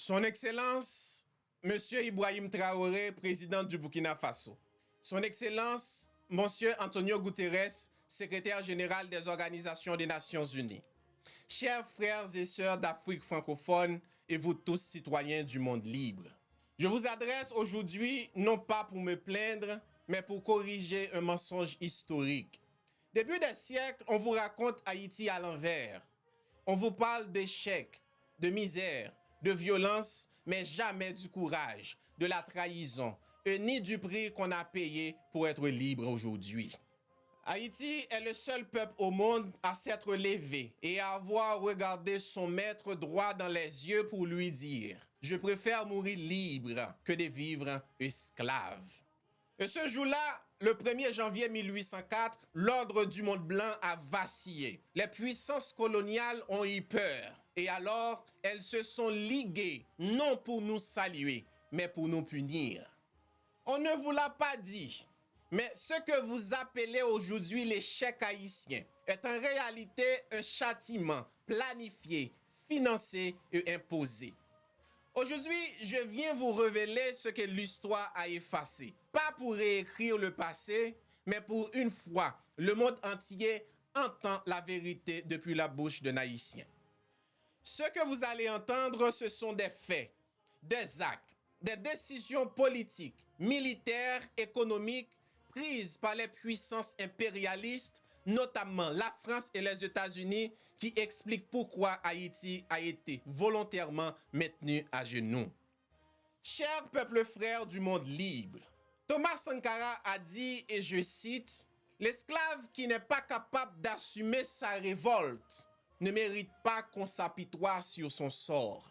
Son Excellence, Monsieur Ibrahim Traoré, président du Burkina Faso. Son Excellence, Monsieur Antonio Guterres, secrétaire général des Organisations des Nations Unies. Chers frères et sœurs d'Afrique francophone et vous tous citoyens du monde libre. Je vous adresse aujourd'hui non pas pour me plaindre, mais pour corriger un mensonge historique. Depuis des siècles, on vous raconte Haïti à l'envers. On vous parle d'échecs, de misère, de violence, mais jamais du courage, de la trahison, et ni du prix qu'on a payé pour être libre aujourd'hui. Haïti est le seul peuple au monde à s'être levé et à avoir regardé son maître droit dans les yeux pour lui dire « Je préfère mourir libre que de vivre esclave ». Et ce jour-là, le 1er janvier 1804, l'ordre du monde blanc a vacillé. Les puissances coloniales ont eu peur. Et alors, elles se sont liguées, non pour nous saluer, mais pour nous punir. On ne vous l'a pas dit, mais ce que vous appelez aujourd'hui l'échec haïtien est en réalité un châtiment planifié, financé et imposé. Aujourd'hui, je viens vous révéler ce que l'histoire a effacé. Pas pour réécrire le passé, mais pour une fois, le monde entier entend la vérité depuis la bouche d'un Haïtien. Ce que vous allez entendre, ce sont des faits, des actes, des décisions politiques, militaires, économiques prises par les puissances impérialistes, notamment la France et les États-Unis, qui expliquent pourquoi Haïti a été volontairement maintenu à genoux. Chers peuples frères du monde libre, Thomas Sankara a dit, et je cite, « L'esclave qui n'est pas capable d'assumer sa révolte ne mérite pas qu'on s'apitoie sur son sort. »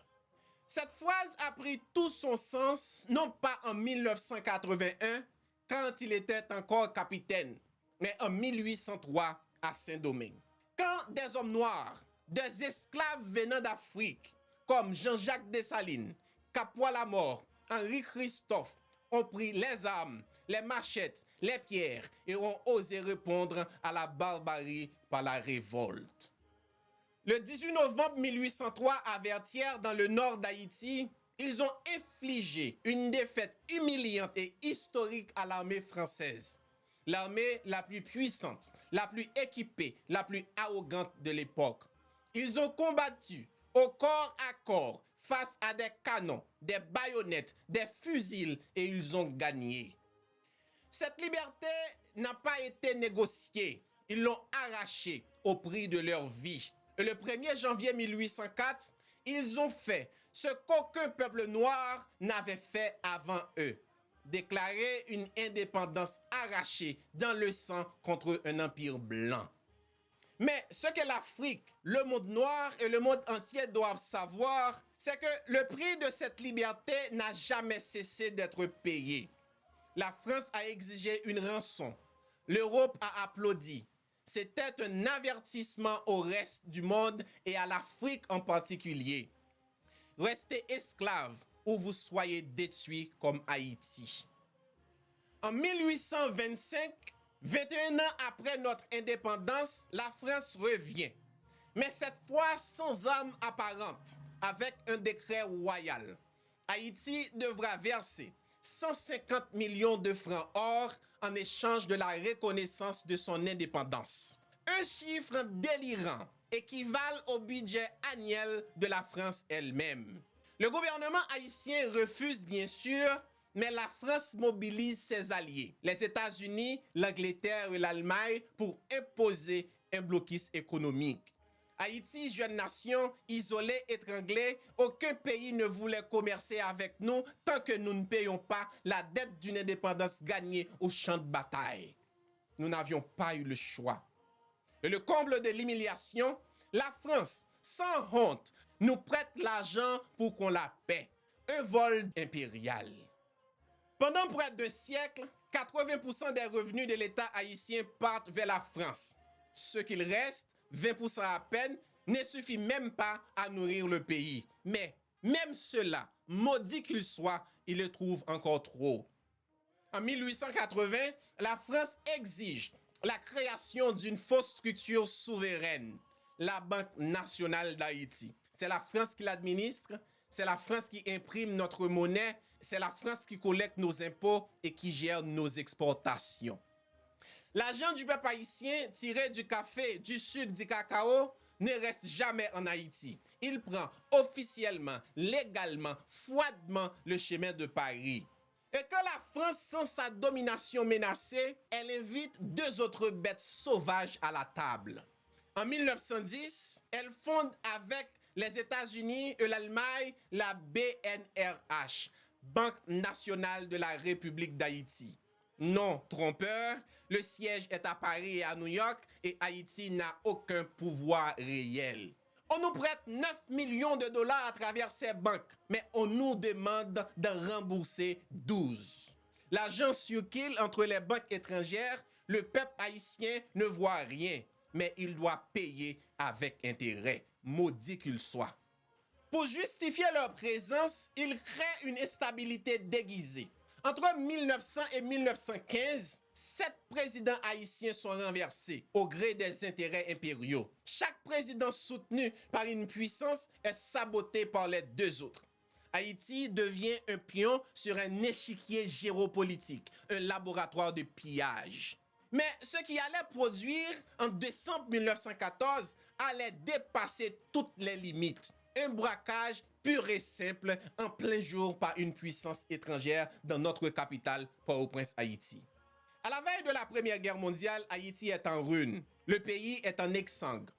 Cette phrase a pris tout son sens, non pas en 1981, quand il était encore capitaine, mais en 1803 à Saint-Domingue. Quand des hommes noirs, des esclaves venant d'Afrique, comme Jean-Jacques Dessalines, Capois-Lamort, Henri Christophe, ont pris les armes, les machettes, les pierres et ont osé répondre à la barbarie par la révolte. Le 18 novembre 1803, à Vertières, dans le nord d'Haïti, ils ont infligé une défaite humiliante et historique à l'armée française. L'armée la plus puissante, la plus équipée, la plus arrogante de l'époque. Ils ont combattu au corps à corps face à des canons, des baïonnettes, des fusils et ils ont gagné. Cette liberté n'a pas été négociée. Ils l'ont arrachée au prix de leur vie. Et le 1er janvier 1804, ils ont fait ce qu'aucun peuple noir n'avait fait avant eux. Déclarer une indépendance arrachée dans le sang contre un empire blanc. Mais ce que l'Afrique, le monde noir et le monde entier doivent savoir, c'est que le prix de cette liberté n'a jamais cessé d'être payé. La France a exigé une rançon. L'Europe a applaudi. C'était un avertissement au reste du monde et à l'Afrique en particulier. Restez esclaves ou vous soyez détruits comme Haïti. En 1825, 21 ans après notre indépendance, la France revient. Mais cette fois sans armes apparentes, avec un décret royal. Haïti devra verser 150 millions de francs or en échange de la reconnaissance de son indépendance. Un chiffre délirant équivalent au budget annuel de la France elle-même. Le gouvernement haïtien refuse bien sûr, mais la France mobilise ses alliés, les États-Unis, l'Angleterre et l'Allemagne, pour imposer un blocus économique. Haïti, jeune nation, isolée, étranglée, aucun pays ne voulait commercer avec nous tant que nous ne payons pas la dette d'une indépendance gagnée au champ de bataille. Nous n'avions pas eu le choix. Et le comble de l'humiliation, la France, sans honte, nous prête l'argent pour qu'on la paie. Un vol impérial. Pendant près d'un siècle, 80% des revenus de l'État haïtien partent vers la France. Ce qu'il reste, 20% à peine, ne suffit même pas à nourrir le pays. Mais même cela, maudit qu'il soit, il le trouve encore trop. En 1880, la France exige la création d'une fausse structure souveraine, la Banque nationale d'Haïti. C'est la France qui l'administre, C'est la France qui imprime notre monnaie. C'est la France qui collecte nos impôts et qui gère nos exportations. L'argent du peuple haïtien tiré du café, du sucre, du cacao ne reste jamais en Haïti. Il prend officiellement, légalement, froidement le chemin de Paris. Et quand la France sent sa domination menacée, elle invite deux autres bêtes sauvages à la table. En 1910, elle fonde avec les États-Unis et l'Allemagne la BNRH, Banque nationale de la République d'Haïti. Non trompeur, le siège est à Paris et à New York et Haïti n'a aucun pouvoir réel. On nous prête 9 millions de dollars à travers ces banques, mais on nous demande de rembourser 12. L'argent circule entre les banques étrangères, le peuple haïtien ne voit rien, mais il doit payer avec intérêt, maudit qu'il soit. Pour justifier leur présence, ils créent une instabilité déguisée. Entre 1900 et 1915, 7 présidents haïtiens sont renversés au gré des intérêts impériaux. Chaque président soutenu par une puissance est saboté par les deux autres. Haïti devient un pion sur un échiquier géopolitique, un laboratoire de pillage. Mais ce qui allait produire en décembre 1914 allait dépasser toutes les limites. Un braquage pur et simple en plein jour par une puissance étrangère dans notre capitale, Port-au-Prince, Haïti. À la veille de la Première Guerre mondiale, Haïti est en ruine. Le pays est en exsangue,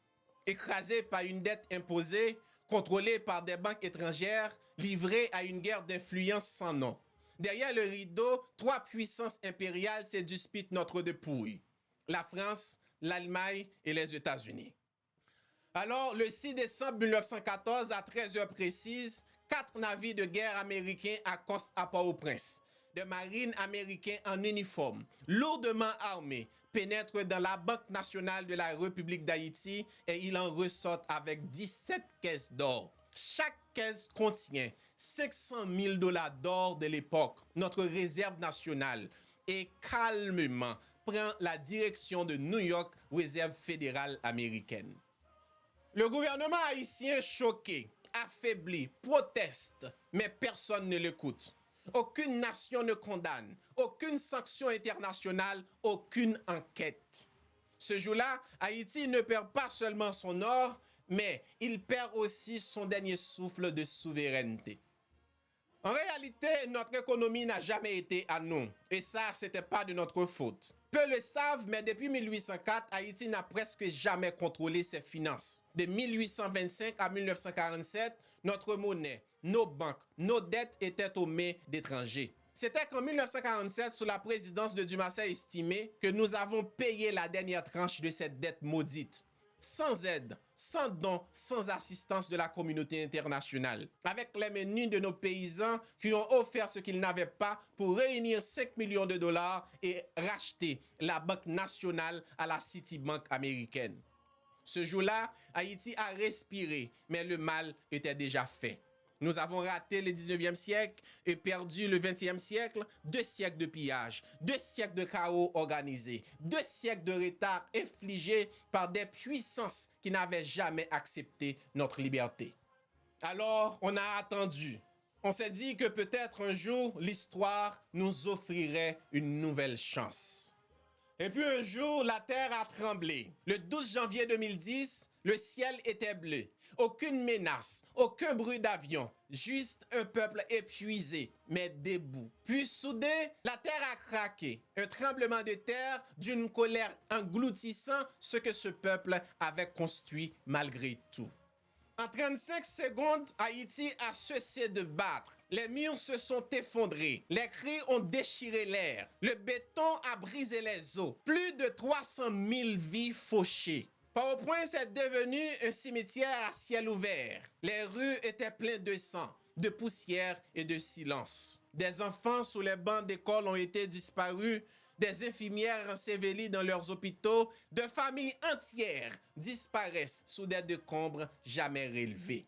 écrasé par une dette imposée, contrôlée par des banques étrangères, livré à une guerre d'influence sans nom. Derrière le rideau, 3 puissances impériales se disputent notre dépouille. La France, l'Allemagne et les États-Unis. Alors, le 6 décembre 1914, à 13h précises, 4 navires de guerre américains accostent à Port-au-Prince. Des marines américains en uniforme, lourdement armés, pénètrent dans la Banque nationale de la République d'Haïti et ils en ressortent avec 17 caisses d'or. Chaque caisse contient 500 000 dollars d'or de l'époque, notre réserve nationale, et calmement prend la direction de New York, réserve fédérale américaine. Le gouvernement haïtien choqué, affaibli, proteste, mais personne ne l'écoute. Aucune nation ne condamne, aucune sanction internationale, aucune enquête. Ce jour-là, Haïti ne perd pas seulement son or, mais il perd aussi son dernier souffle de souveraineté. En réalité, notre économie n'a jamais été à nous, et ça, c'était pas de notre faute. Peu le savent, mais depuis 1804, Haïti n'a presque jamais contrôlé ses finances. De 1825 à 1947, notre monnaie, nos banques, nos dettes étaient aux mains d'étrangers. C'était qu'en 1947, sous la présidence de Dumassé estimé, que nous avons payé la dernière tranche de cette dette maudite. Sans aide, sans dons, sans assistance de la communauté internationale. Avec les menus de nos paysans qui ont offert ce qu'ils n'avaient pas pour réunir 5 millions de dollars et racheter la Banque nationale à la Citibank américaine. Ce jour-là, Haïti a respiré, mais le mal était déjà fait. Nous avons raté le 19e siècle et perdu le 20e siècle, 2 siècles de pillage, 2 siècles de chaos organisé, 2 siècles de retard infligés par des puissances qui n'avaient jamais accepté notre liberté. Alors, on a attendu. On s'est dit que peut-être un jour, l'histoire nous offrirait une nouvelle chance. Et puis un jour, la terre a tremblé. Le 12 janvier 2010, le ciel était bleu. Aucune menace, aucun bruit d'avion, juste un peuple épuisé, mais debout. Puis soudain, la terre a craqué. Un tremblement de terre d'une colère engloutissant ce que ce peuple avait construit malgré tout. En 35 secondes, Haïti a cessé de battre. Les murs se sont effondrés. Les cris ont déchiré l'air. Le béton a brisé les os. Plus de 300 000 vies fauchées. Port-au-Prince est devenu un cimetière à ciel ouvert. Les rues étaient pleines de sang, de poussière et de silence. Des enfants sous les bancs d'école ont été disparus. Des infirmières ensevelies dans leurs hôpitaux, de familles entières disparaissent sous des décombres jamais relevés.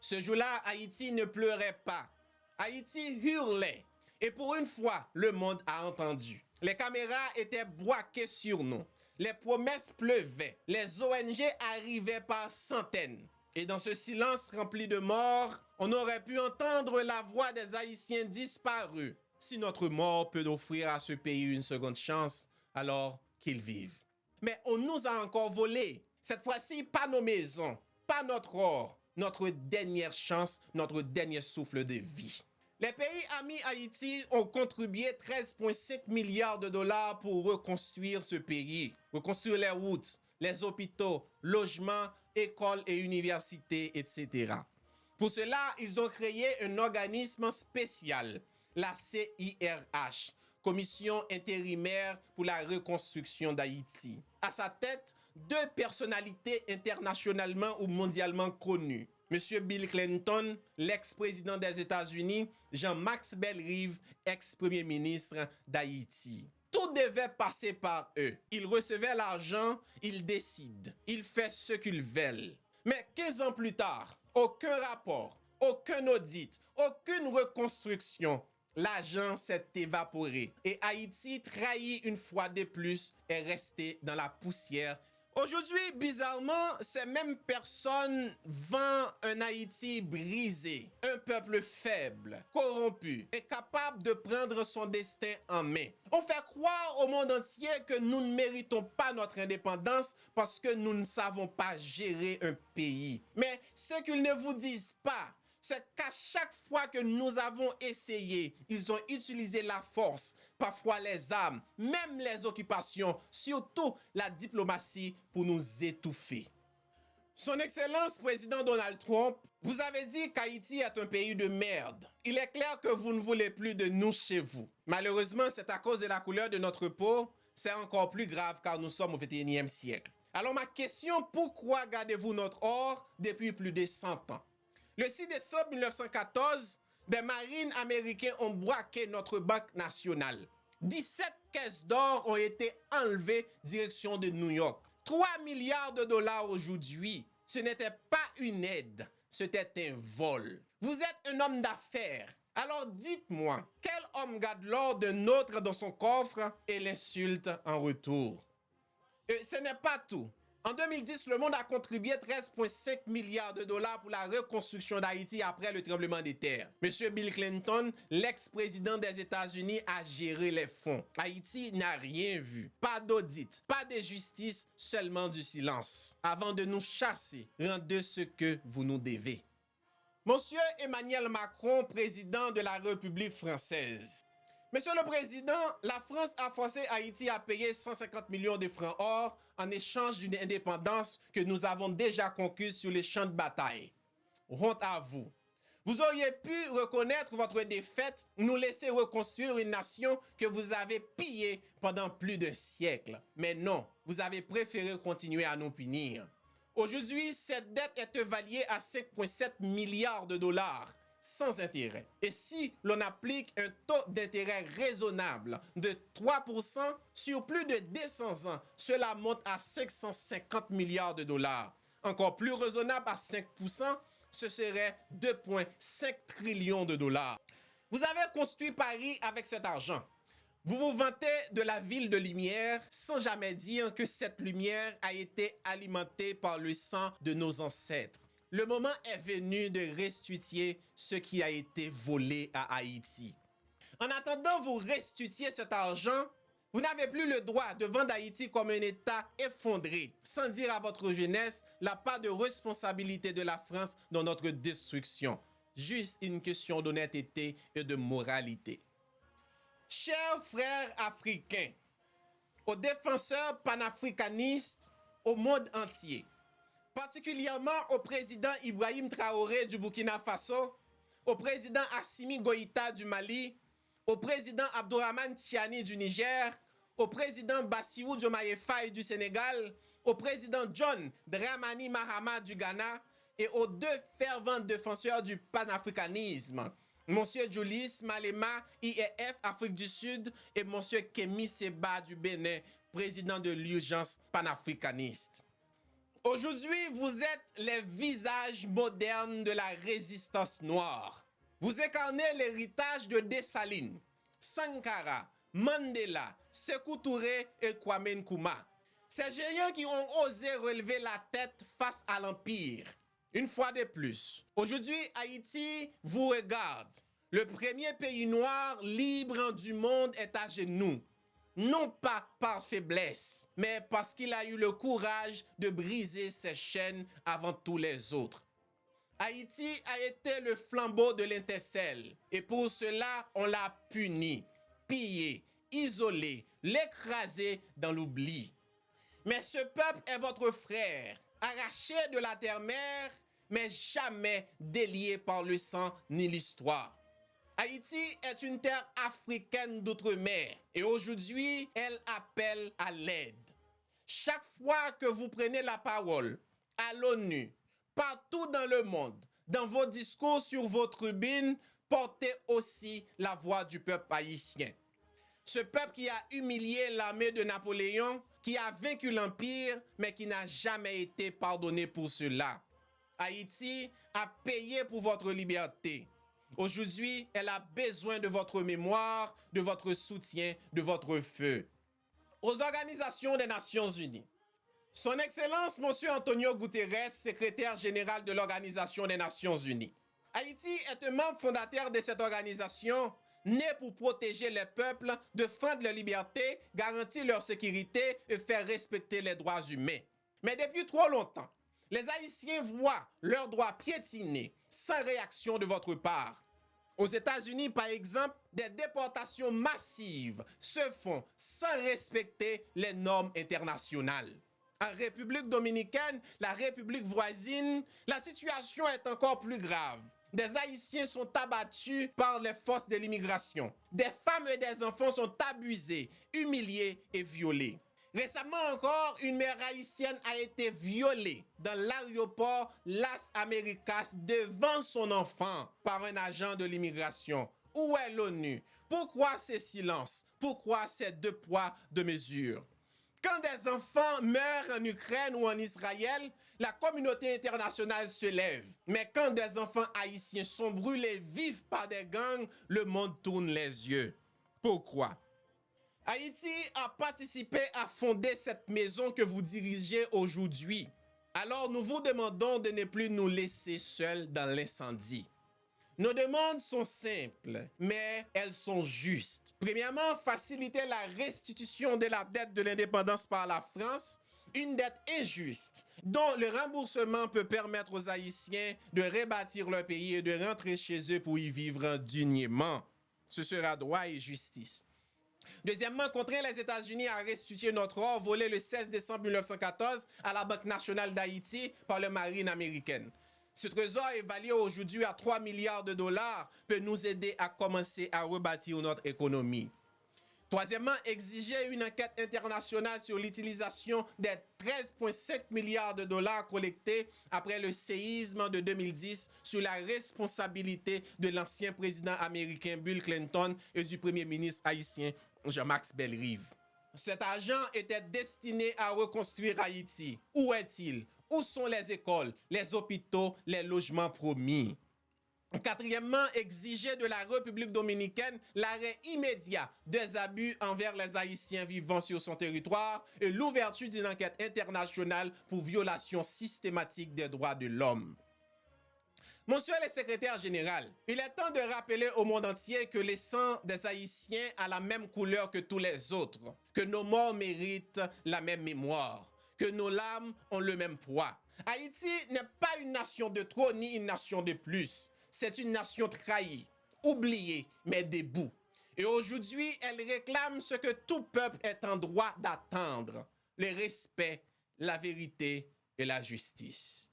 Ce jour-là, Haïti ne pleurait pas. Haïti hurlait. Et pour une fois, le monde a entendu. Les caméras étaient braquées sur nous. Les promesses pleuvaient. Les ONG arrivaient par centaines. Et dans ce silence rempli de morts, On aurait pu entendre la voix des Haïtiens disparus. Si notre mort peut offrir à ce pays une seconde chance, alors qu'ils vivent. Mais on nous a encore volé. Cette fois-ci, pas nos maisons, pas notre or, notre dernière chance, notre dernier souffle de vie. Les pays amis Haïti ont contribué 13,5 milliards de dollars pour reconstruire ce pays, reconstruire les routes, les hôpitaux, logements, écoles et universités, etc. Pour cela, ils ont créé un organisme spécial, la CIRH, Commission intérimaire pour la reconstruction d'Haïti. À sa tête, 2 personnalités internationalement ou mondialement connues. M. Bill Clinton, l'ex-président des États-Unis, Jean-Max Bellerive, ex-premier ministre d'Haïti. Tout devait passer par eux. Ils recevaient l'argent, ils décident, ils font ce qu'ils veulent. Mais 15 ans plus tard, aucun rapport, aucun audit, aucune reconstruction. L'argent s'est évaporé et Haïti, trahi une fois de plus, est resté dans la poussière. Aujourd'hui, bizarrement, ces mêmes personnes vendent un Haïti brisé, un peuple faible, corrompu, incapable de prendre son destin en main. On fait croire au monde entier que nous ne méritons pas notre indépendance parce que nous ne savons pas gérer un pays. Mais ce qu'ils ne vous disent pas, c'est qu'à chaque fois que nous avons essayé, ils ont utilisé la force, parfois les armes, même les occupations, surtout la diplomatie pour nous étouffer. Son Excellence président Donald Trump, vous avez dit qu'Haïti est un pays de merde. Il est clair que vous ne voulez plus de nous chez vous. Malheureusement, c'est à cause de la couleur de notre peau, c'est encore plus grave car nous sommes au XXIe siècle. Alors ma question, pourquoi gardez-vous notre or depuis plus de 100 ans? Le 6 décembre 1914, des marines américains ont braqué notre banque nationale. 17 caisses d'or ont été enlevées direction de New York. 3 milliards de dollars aujourd'hui. Ce n'était pas une aide, c'était un vol. Vous êtes un homme d'affaires. Alors dites-moi, quel homme garde l'or d'un autre dans son coffre et l'insulte en retour? Et ce n'est pas tout. En 2010, le monde a contribué 13,5 milliards de dollars pour la reconstruction d'Haïti après le tremblement de terre. Monsieur Bill Clinton, l'ex-président des États-Unis, a géré les fonds. Haïti n'a rien vu. Pas d'audit, pas de justice, seulement du silence. Avant de nous chasser, rendez ce que vous nous devez. Monsieur Emmanuel Macron, président de la République française. Monsieur le Président, la France a forcé Haïti à payer 150 millions de francs or en échange d'une indépendance que nous avons déjà conquise sur les champs de bataille. Honte à vous. Vous auriez pu reconnaître votre défaite, nous laisser reconstruire une nation que vous avez pillée pendant plus d'un siècle. Mais non, vous avez préféré continuer à nous punir. Aujourd'hui, cette dette est évaluée à 5,7 milliards de dollars. Sans intérêt. Et si l'on applique un taux d'intérêt raisonnable de 3% sur plus de 200 ans, cela monte à 550 milliards de dollars. Encore plus raisonnable à 5%, ce serait 2,5 trillions de dollars. Vous avez construit Paris avec cet argent. Vous vous vantez de la ville de lumière sans jamais dire que cette lumière a été alimentée par le sang de nos ancêtres. Le moment est venu de restituer ce qui a été volé à Haïti. En attendant vous restituer cet argent, vous n'avez plus le droit de vendre Haïti comme un État effondré, sans dire à votre jeunesse la part de responsabilité de la France dans notre destruction. Juste une question d'honnêteté et de moralité. Chers frères africains, aux défenseurs panafricanistes, au monde entier, particulièrement au président Ibrahim Traoré du Burkina Faso, au président Assimi Goïta du Mali, au président Abdourahmane Tiani du Niger, au président Bassirou Diomaye Faye du Sénégal, au président John Dramani Mahama du Ghana et aux 2 fervents défenseurs du panafricanisme, Monsieur Julius Malema, IEF Afrique du Sud, et Monsieur Kémy Séba du Bénin, président de l'urgence panafricaniste. Aujourd'hui, vous êtes les visages modernes de la résistance noire. Vous incarnez l'héritage de Dessalines, Sankara, Mandela, Sékou Touré et Kwame Nkrumah. Ces géants qui ont osé relever la tête face à l'Empire. Une fois de plus, aujourd'hui, Haïti vous regarde. Le premier pays noir libre du monde est à genoux. Non pas par faiblesse, mais parce qu'il a eu le courage de briser ses chaînes avant tous les autres. Haïti a été le flambeau de l'intercelle et pour cela, on l'a puni, pillé, isolé, l'écrasé dans l'oubli. Mais ce peuple est votre frère, arraché de la terre-mère, mais jamais délié par le sang ni l'histoire. Haïti est une terre africaine d'outre-mer et aujourd'hui, elle appelle à l'aide. Chaque fois que vous prenez la parole à l'ONU, partout dans le monde, dans vos discours sur vos tribunes, portez aussi la voix du peuple haïtien. Ce peuple qui a humilié l'armée de Napoléon, qui a vaincu l'Empire, mais qui n'a jamais été pardonné pour cela. Haïti a payé pour votre liberté. Aujourd'hui, elle a besoin de votre mémoire, de votre soutien, de votre feu. Aux organisations des Nations Unies, Son Excellence Monsieur Antonio Guterres, secrétaire général de l'Organisation des Nations Unies. Haïti est un membre fondateur de cette organisation, né pour protéger les peuples, défendre leur liberté, garantir leur sécurité et faire respecter les droits humains. Mais depuis trop longtemps, les Haïtiens voient leurs droits piétinés sans réaction de votre part. Aux États-Unis, par exemple, des déportations massives se font sans respecter les normes internationales. En République dominicaine, la République voisine, la situation est encore plus grave. Des Haïtiens sont abattus par les forces de l'immigration. Des femmes et des enfants sont abusés, humiliés et violés. Récemment encore, une mère haïtienne a été violée dans l'aéroport Las Américas devant son enfant par un agent de l'immigration. Où est l'ONU? Pourquoi ces silences? Pourquoi ces deux poids, deux mesures? Quand des enfants meurent en Ukraine ou en Israël, la communauté internationale se lève. Mais quand des enfants haïtiens sont brûlés vifs par des gangs, le monde tourne les yeux. Pourquoi? Haïti a participé à fonder cette maison que vous dirigez aujourd'hui. Alors nous vous demandons de ne plus nous laisser seuls dans l'incendie. Nos demandes sont simples, mais elles sont justes. Premièrement, faciliter la restitution de la dette de l'indépendance par la France, une dette injuste, dont le remboursement peut permettre aux Haïtiens de rebâtir leur pays et de rentrer chez eux pour y vivre dignement. Ce sera droit et justice. Deuxièmement, contraindre les États-Unis à restituer notre or volé le 16 décembre 1914 à la Banque nationale d'Haïti par la marine américaine. Ce trésor, évalué aujourd'hui à 3 milliards de dollars, peut nous aider à commencer à rebâtir notre économie. Troisièmement, exiger une enquête internationale sur l'utilisation des 13,5 milliards de dollars collectés après le séisme de 2010 sur la responsabilité de l'ancien président américain Bill Clinton et du premier ministre haïtien Jean-Max Bellerive. Cet argent était destiné à reconstruire Haïti. Où est-il? Où sont les écoles, les hôpitaux, les logements promis? Quatrièmement, exiger de la République dominicaine l'arrêt immédiat des abus envers les Haïtiens vivant sur son territoire et l'ouverture d'une enquête internationale pour violation systématique des droits de l'homme. Monsieur le secrétaire général, il est temps de rappeler au monde entier que le sang des Haïtiens a la même couleur que tous les autres, que nos morts méritent la même mémoire, que nos larmes ont le même poids. Haïti n'est pas une nation de trop ni une nation de plus. C'est une nation trahie, oubliée, mais debout. Et aujourd'hui, elle réclame ce que tout peuple est en droit d'attendre, le respect, la vérité et la justice.